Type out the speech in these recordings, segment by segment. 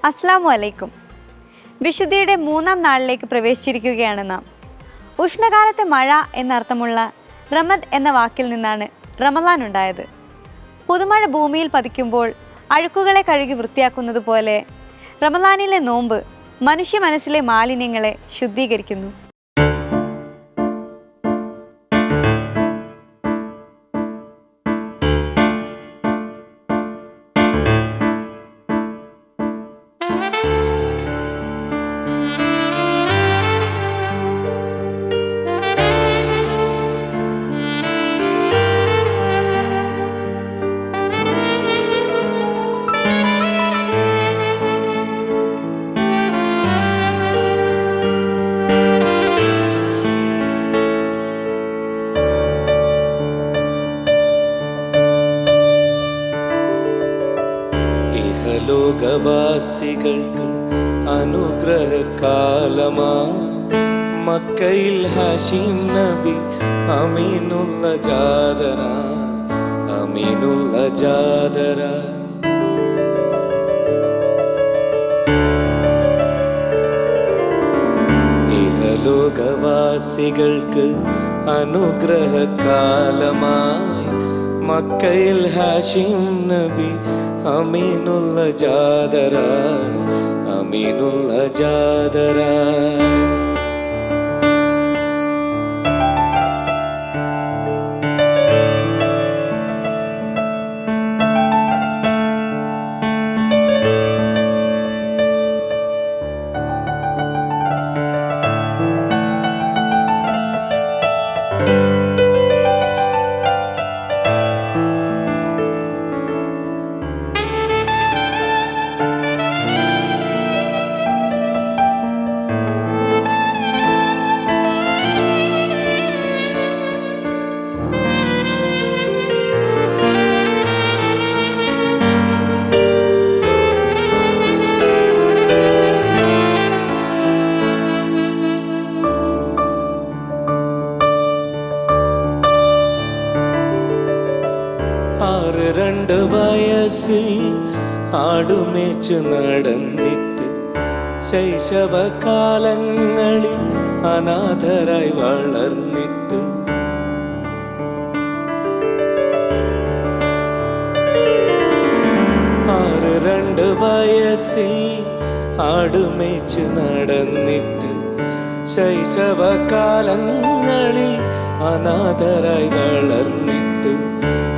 അസ്സലാമു അലൈക്കും. വിശുദ്ധിയുടെ 3-ാം നാളിലേക്ക് പ്രവേശിച്ചിരിക്കുകയാണ് നാം. ഉഷ്ണകാലത്തെ മഴ എന്നർത്ഥമുള്ള റമദ് എന്ന വാക്കിൽ നിന്നാണ് റമദാൻ ഉണ്ടായത്. പുതുമഴ ഭൂമിയിൽ പതിക്കുമ്പോൾ അഴുക്കുകളെ കഴുകി വൃത്തിയാക്കുന്നത് പോലെ റമദാനിലെ നോമ്പ് മനുഷ്യ മനസ്സിലെ മാലിന്യങ്ങളെ ശുദ്ധീകരിക്കുന്നു. ലോകവാസികൾക്ക് അനുഗ്രഹകാലമാ മക്കയിൽ ഹാഷിം നബി അമീനുള്ള ജാദര അമീനുള്ള ജാദര. ഇഹലോകവാസികൾക്ക് അനുഗ്രഹകാലമായി മക്കയിൽ ഹാഷിം നബി അമീനുള്ള ജാദര അമീനുള്ള ജാദര. രണ്ട് വയസ്സിൽ ആടുമേച്ചു നടന്നിട്ട് ശൈശവകാലങ്ങളിൽ അനാഥരായി വളർന്നിട്ട് രണ്ട് വയസ്സിൽ ആടുമേച്ചു നടന്നിട്ട് ശൈശവകാലങ്ങളിൽ അനാഥരായി വളർന്നിട്ട്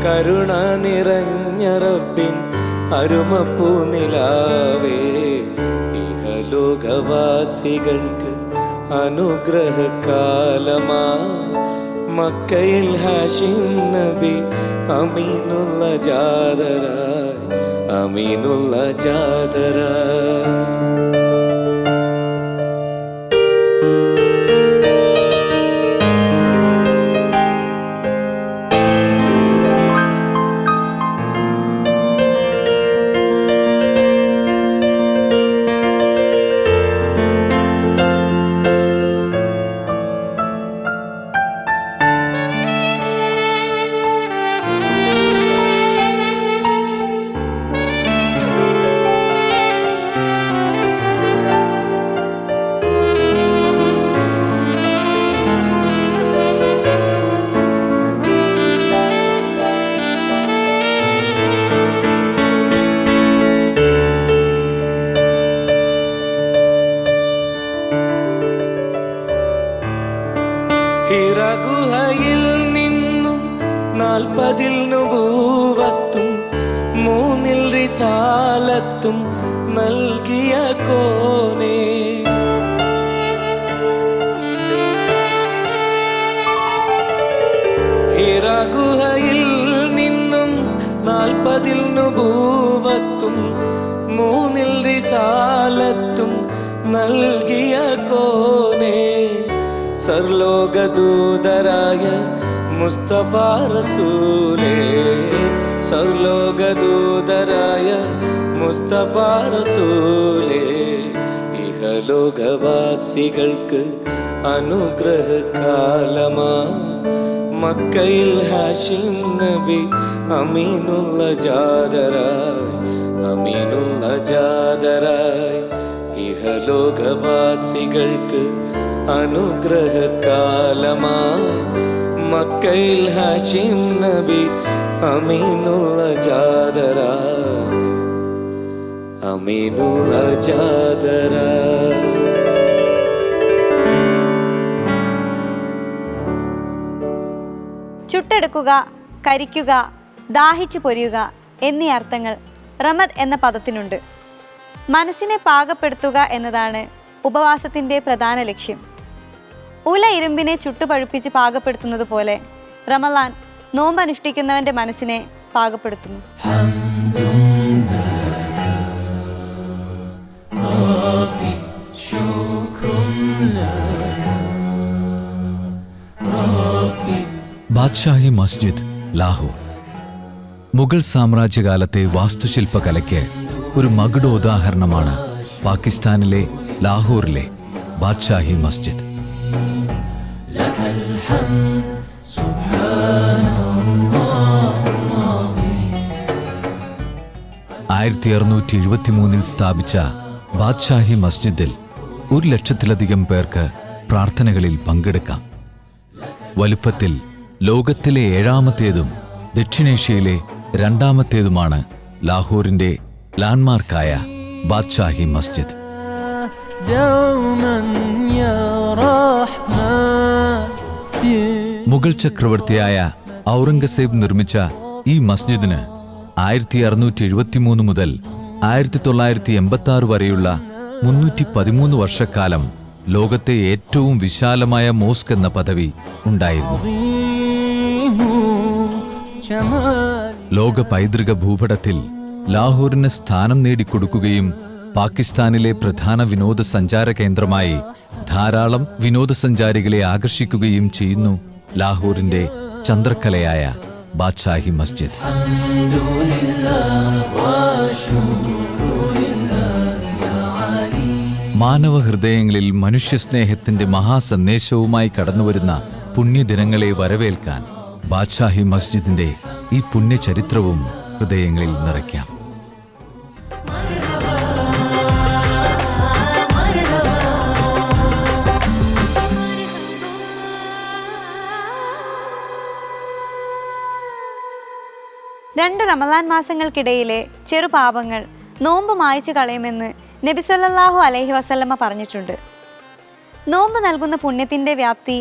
കരുണ നിറഞ്ഞ റബ്ബിൻ അരുമപ്പൂനിലാവേ ഇഹലോകവാസികൾക്ക് അനുഗ്രഹകാലമാ മക്കയിൽ ഹാഷിം നബി അമീനുള്ള ജാദര അമീനുള്ള ജാദര. ഹിറഗുഹയിൽ നിന്നും 40 നുബൂവത്തും 3 റിസാലത്തും നൽകിയ കോനേ ഹിറഗുഹയിൽ നിന്നും 40 നുബൂവത്തും 3 റിസാലത്തും നൽകിയ കോനേ സർലോകദൂതരായ മുസ്തഫ റസൂലേ സർലോകദൂതരായ മുസ്തഫ റസൂലേ ഇഹലോകവാസികൾക്ക് അനുഗ്രഹകാലമാ മക്കയിൽ ഹാഷിം നബി അമീനുള്ള ജാദര അമീനുള്ള ജാതരായി ഇഹലോകവാസികൾക്ക് അനുഗ്രഹകാലമായി മക്കയിൽ ഹാഷിം നബി അമീനുള്ള ജാതരായി അമീനുള്ള ജാതരായി. ചുട്ടെടുക്കുക, കരിക്കുക, ദാഹിച്ചു പൊരിയുക എന്നീ അർത്ഥങ്ങൾ റമദ് എന്ന പദത്തിനുണ്ട്. മനസ്സിനെ പാകപ്പെടുത്തുക എന്നതാണ് ഉപവാസത്തിൻ്റെ പ്രധാന ലക്ഷ്യം. ഉല ഇരുമ്പിനെ ചുട്ടുപഴുപ്പിച്ച് പാകപ്പെടുത്തുന്നത് പോലെ റമളാൻ നോമ്പനുഷ്ഠിക്കുന്നവൻ്റെ മനസ്സിനെ പാകപ്പെടുത്തുന്നു. ബാദ്ഷാഹി മസ്ജിദ് ലാഹോർ മുഗൾ സാമ്രാജ്യകാലത്തെ വാസ്തുശില്പകലയ്ക്ക് ഒരു മകുടോദാഹരണമാണ് പാകിസ്ഥാനിലെ ലാഹോറിലെ ബാദ്ഷാഹി മസ്ജിദ്. 1673 സ്ഥാപിച്ച ബാദ്ഷാഹി മസ്ജിദിൽ 100,000-ലധികം പേർക്ക് പ്രാർത്ഥനകളിൽ പങ്കെടുക്കാം. വലുപ്പത്തിൽ ലോകത്തിലെ 7ാമത്തേതും ദക്ഷിണേഷ്യയിലെ 2ാമത്തേതുമാണ് ലാഹോറിന്റെ ലാൻഡ്മാർക്കായ ബാദ്ഷാഹി മസ്ജിദ്. മുഗൾ ചക്രവർത്തിയായ ഔറംഗസേബ് നിർമ്മിച്ച ഈ മസ്ജിദിന് 1673 മുതൽ 1986 വരെയുള്ള 313 വർഷക്കാലം ലോകത്തെ ഏറ്റവും വിശാലമായ മോസ്ക് എന്ന പദവി ഉണ്ടായിരുന്നു. ലോക പൈതൃക ഭൂപടത്തിൽ ലാഹോറിന് സ്ഥാനം നേടിക്കൊടുക്കുകയും പാകിസ്ഥാനിലെ പ്രധാന വിനോദസഞ്ചാര കേന്ദ്രമായി ധാരാളം വിനോദസഞ്ചാരികളെ ആകർഷിക്കുകയും ചെയ്യുന്നു ലാഹോറിന്റെ ചന്ദ്രക്കലയായ ബാദ്ഷാഹി മസ്ജിദ്. മാനവ ഹൃദയങ്ങളിൽ മനുഷ്യസ്നേഹത്തിന്റെ മഹാസന്ദേശവുമായി കടന്നുവരുന്ന പുണ്യദിനങ്ങളെ വരവേൽക്കാൻ ബാദ്ഷാഹി മസ്ജിദിന്റെ ഈ പുണ്യചരിത്രവും ഹൃദയങ്ങളിൽ നിറയ്ക്കാം. രണ്ട് റമളാൻ മാസങ്ങൾക്കിടയിലെ ചെറുപാപങ്ങൾ നോമ്പ് മായ്ച്ചു കളയുമെന്ന് നബി സല്ലല്ലാഹു അലൈഹി വസല്ലമ പറഞ്ഞിട്ടുണ്ട്. നോമ്പ് നൽകുന്ന പുണ്യത്തിൻ്റെ വ്യാപ്തി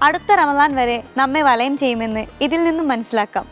അടുത്ത റമളാൻ വരെ നമ്മെ വലയം ചെയ്യുമെന്ന് ഇതിൽ നിന്നും മനസ്സിലാക്കാം.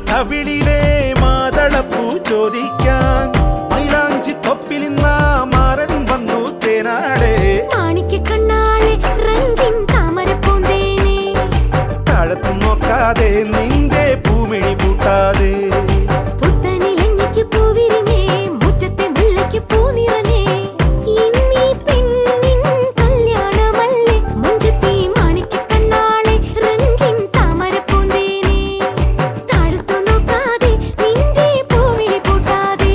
കവിളിലെ മാതളപ്പൂ ചോദിക്കാൻ മൈലാഞ്ചി തൊപ്പിലിന്ന മാറൻ വന്നു തേനാടെ മാണിക്ക കണ്ണാളെ രംഗിൻ താമര പൂന്തേനെ താഴത്തു നോക്കാതെ നിന്റെ പൂമിഴി പൂട്ടാതെ പുത്തനിലഞ്ഞിക്ക് പൂവിരിഞ്ഞേ മുറ്റത്തെ മുല്ലയ്ക്ക് പൂ നിറഞ്ഞേ ഇന്നീ പെണ്ണിൻ കല്യാണമല്ലേ മുഞ്ചത്തി മാണിക്ക കണ്ണാളെ രംഗിൻ താമര പൂന്തേനെ താഴത്തു നോക്കാതെ നിന്റെ പൂമിഴി പൂട്ടാതെ.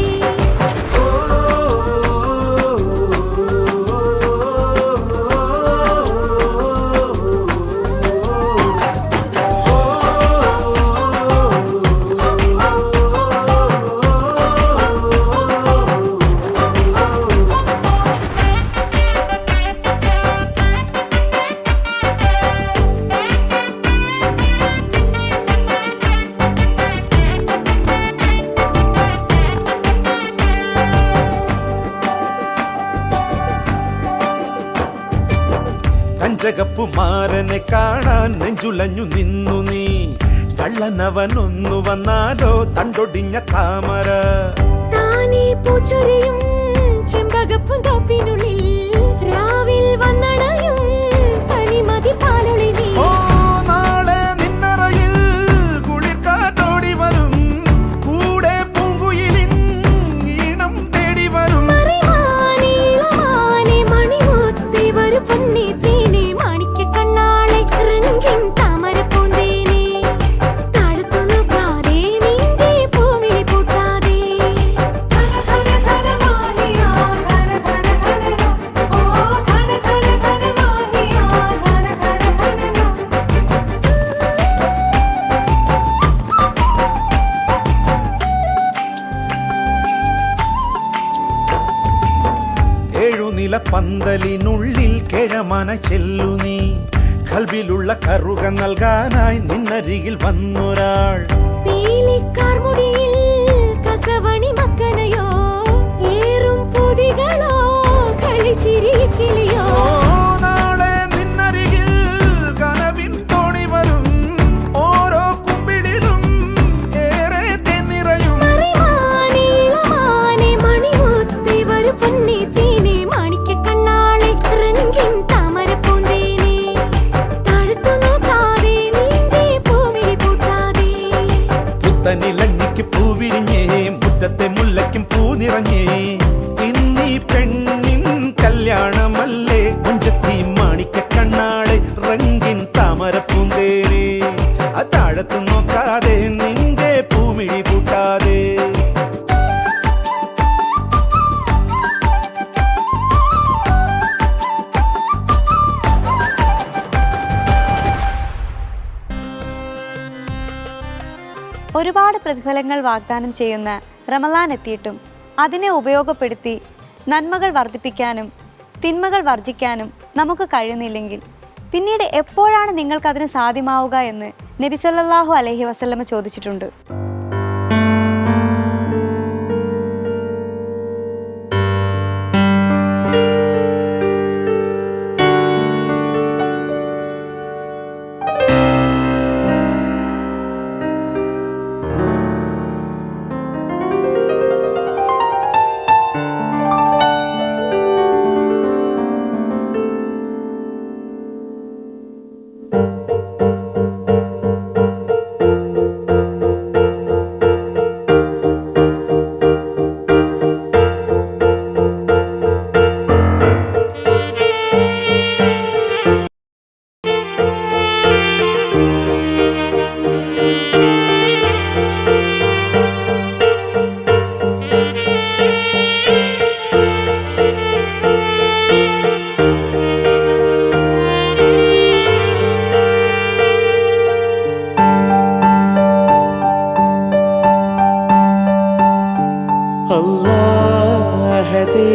കഞ്ചകപ്പുമാരനെ കാണാൻ നെഞ്ചുലഞ്ഞു നിന്നു നീ കള്ളനവനൊന്നു വന്നാലോ തണ്ടൊടിഞ്ഞ താമര താനേ പൂച്ചു നീല പന്തലിനുള്ളിൽ കിഴമന ചെല്ലു നീ. കൽബിലുള്ള കറുക നൽകാനായി നിന്നരികിൽ വന്നൊരാൾ. കസവണി മക്കനയോ ഏറും പൊതികളോ കളിച്ചിരിക്കിളിയോ. നാളെ നിന്നരികിൽ കനവിൻ തോണി വരും. ഓരോ കുമ്പിടിലും ഏറെ നിറയും. മണിമുത്തി വരു പൊന്നി തീനെ മാണിക്ക കണ്ണാളെ റംഗിൻ താമര പൂന്തേനെ താഴ്ത്തു നോക്കാതെ നീന്തേ പൂമിഴി പൂട്ടാതെ. പുത്തനിലഞ്ഞിക്ക് പൂവിരിഞ്ഞേ മുറ്റത്തെ മുല്ലയ്ക്കും പൂ നിറഞ്ഞേ. ഇന്നീ പെണ്ണിൻ കല്യാണമല്ലേ മുഞ്ചത്തി മാണിക്ക കണ്ണാളെ റംഗിൻ താമര പൂന്തേനെ താഴത്തു നോക്കാതെ നിന്റെ പൂമിഴി പൂട്ടാതെ. ഒരുപാട് പ്രതിഫലങ്ങൾ വാഗ്ദാനം ചെയ്യുന്ന റമളാൻ എത്തിയിട്ടും അതിനെ ഉപയോഗപ്പെടുത്തി നന്മകൾ വർദ്ധിപ്പിക്കാനും തിന്മകൾ വർജിക്കാനും നമുക്ക് കഴിയുന്നില്ലെങ്കിൽ പിന്നീട് എപ്പോഴാണ് നിങ്ങൾക്കതിന് സാധ്യമാവുക എന്ന് നബി സല്ലല്ലാഹു അലൈഹി വസല്ലമ ചോദിച്ചിട്ടുണ്ട്. അല്ലാഹുവേ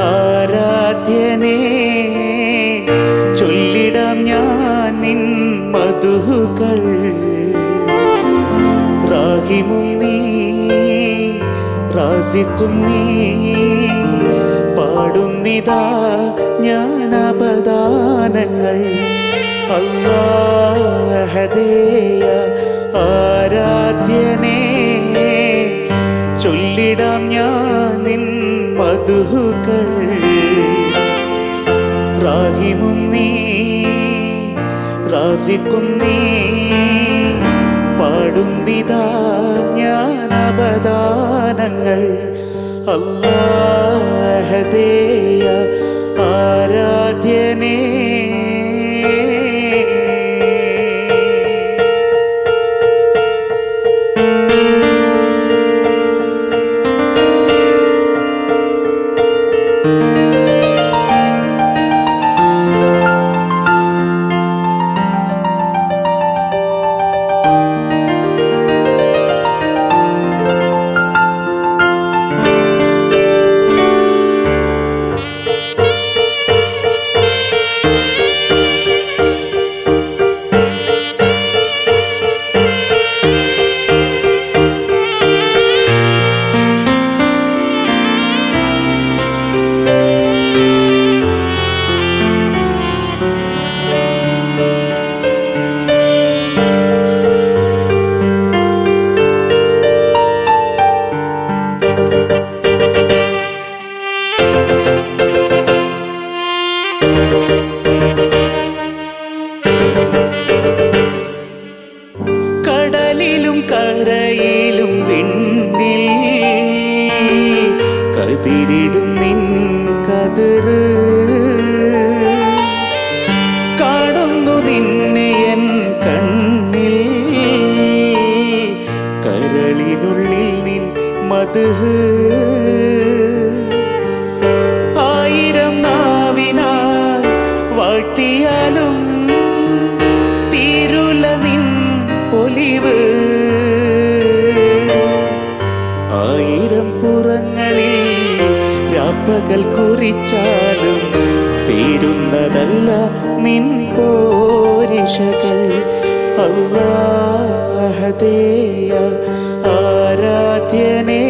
ആരാധ്യനേ ചൊല്ലിടാം ഞാൻ നിൻ മധുകൾ. റാഹിമും നീ റാസിഖും നീ പാടുന്നിതാ ഞാൻ അപദാനങ്ങൾ. അല്ലാഹുവേ ആരാധ്യനേ ചൊല്ലിടാം ഞാൻ നിൻ മധുകൾ. റാഹിമും നീ റാസിഖും നീ പാടുന്നിതാ ഞാൻ അപദാനങ്ങൾ. അല്ലാഹുവേ ആരാധ്യനേ. കടലിലും കരയിലും വിണ്ണിൽ കതിരിടും നിൻ കതിര് കാണുന്നു നിന്നെ എൻ കണ്ണിൽ കരളിനുള്ളിൽ നിൻ മധുഹ് ആയിരം നാവിനാൽ വാഴ്ത്തിയാലും തീരുല നിൻ പൊലിവ് ആയിരം പുറങ്ങളിൽ രാപ്പകൽ കുറിച്ചാലും തീരുന്നതല്ല നിൻ പോരിഷകൾ. അല്ലാഹുദേയ ആരാധ്യനേ,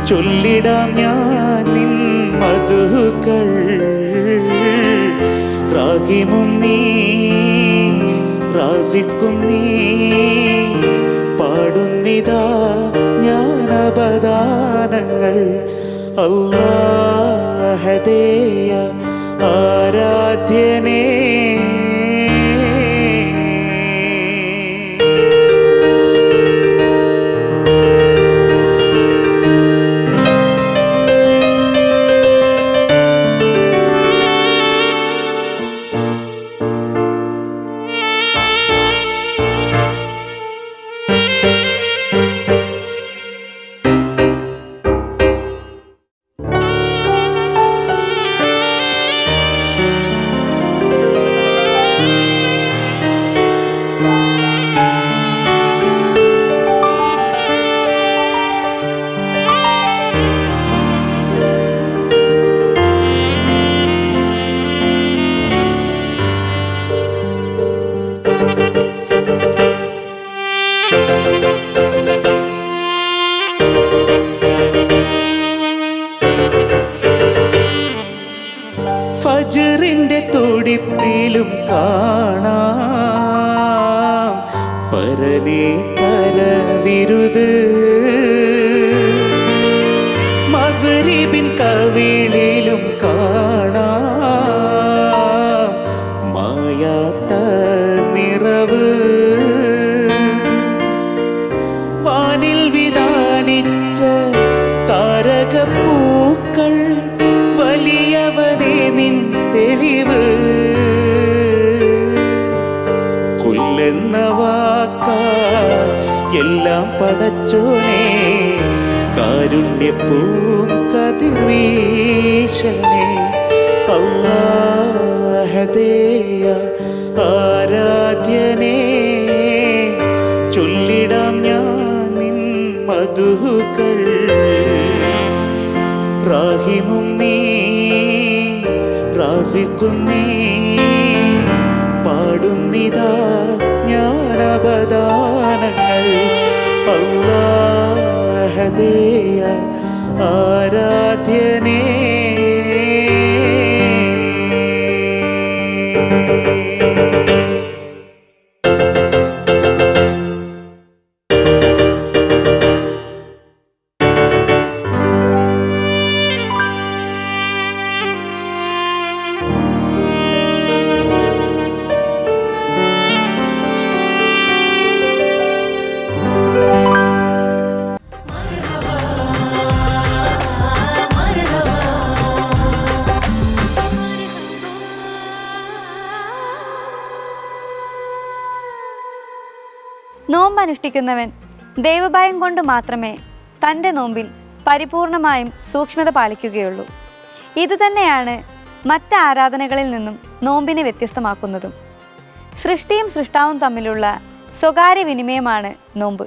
ചൊല്ലിടാം ഞാൻ നിൻ മധുകൾ. റാഹിമും നീ റാസിഖും നീ, പാടുന്നിതാ ഞാൻ അപദാനങ്ങൾ. അല്ലാഹുദേയ ആരാധ്യനേ. ഫജ്റിന്റെ തുടിപ്പിലും കാണാം പരനേ കരവിരുത്. മഗ്രിബിൻ കവിളിലും കാണാം മായാത്ത നിറവ്. വാനിൽ വിധാനിച്ച താരകപ്പൂക്കൾ, വലിയവനേ നിൻ തെളിവ്. കൊല്ലെന്ന വാക്കാൽ എല്ലാം പടച്ചോനെ, കാരുണ്യപ്പൂങ്കതിർവീശനെ. അല്ലാഹുദേയ ആരാധ്യനേ, ചൊല്ലിടാം ഞാൻ നിൻ മധുകൾ. റാഹിമും നീ റാസിഖും നീ, പാടുന്നിതാ ഞാൻ അപദാനങ്ങൾ. അല്ലാഹുദേയ ആരാധ്യനേ. നോമ്പ് അനുഷ്ഠിക്കുന്നവൻ ദൈവഭയം കൊണ്ട് മാത്രമേ തൻ്റെ നോമ്പിൽ പരിപൂർണമായും സൂക്ഷ്മത പാലിക്കുകയുള്ളൂ. ഇതുതന്നെയാണ് മറ്റ് ആരാധനകളിൽ നിന്നും നോമ്പിനെ വ്യത്യസ്തമാക്കുന്നതും. സൃഷ്ടിയും സൃഷ്ടാവും തമ്മിലുള്ള സ്വകാര്യ വിനിമയമാണ് നോമ്പ്.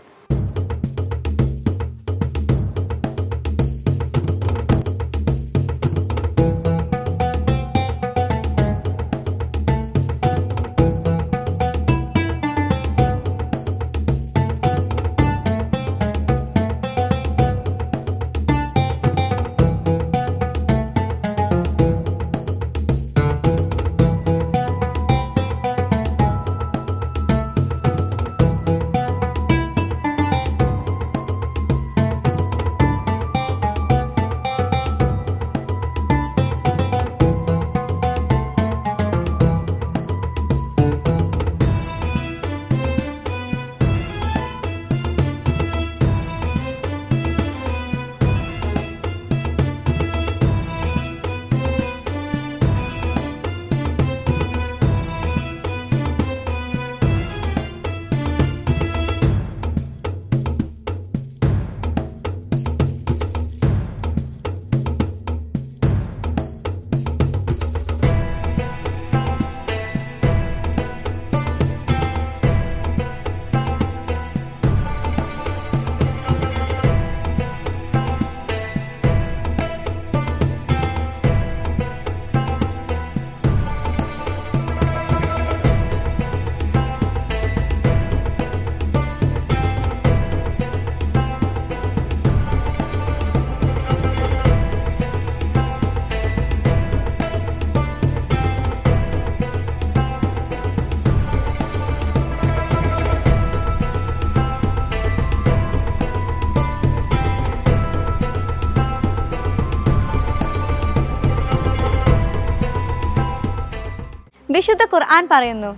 വിശുദ്ധ ഖുർആൻ പറയുന്നു,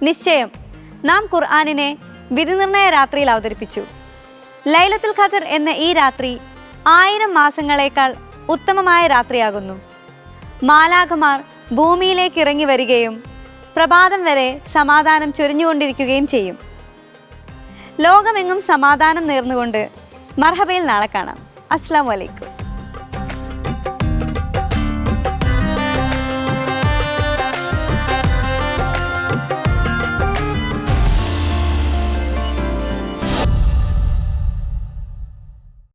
നിശ്ചയം നാം ഖുർആനിനെ വിധിനിർണയ രാത്രിയിൽ അവതരിപ്പിച്ചു. ലൈലത്തുൽ ഖദർ എന്ന ഈ രാത്രി 1000 മാസങ്ങളേക്കാൾ ഉത്തമമായ രാത്രിയാകുന്നു. മാലാഖമാർ ഭൂമിയിലേക്ക് ഇറങ്ങി വരികയും പ്രഭാതം വരെ സമാധാനം ചൊരിഞ്ഞുകൊണ്ടിരിക്കുകയും ചെയ്യും. ലോകമെങ്ങും സമാധാനം നേർന്നുകൊണ്ട് മർഹബയിൽ നാളെ കാണാം. അസ്സലാമു അലൈക്കും.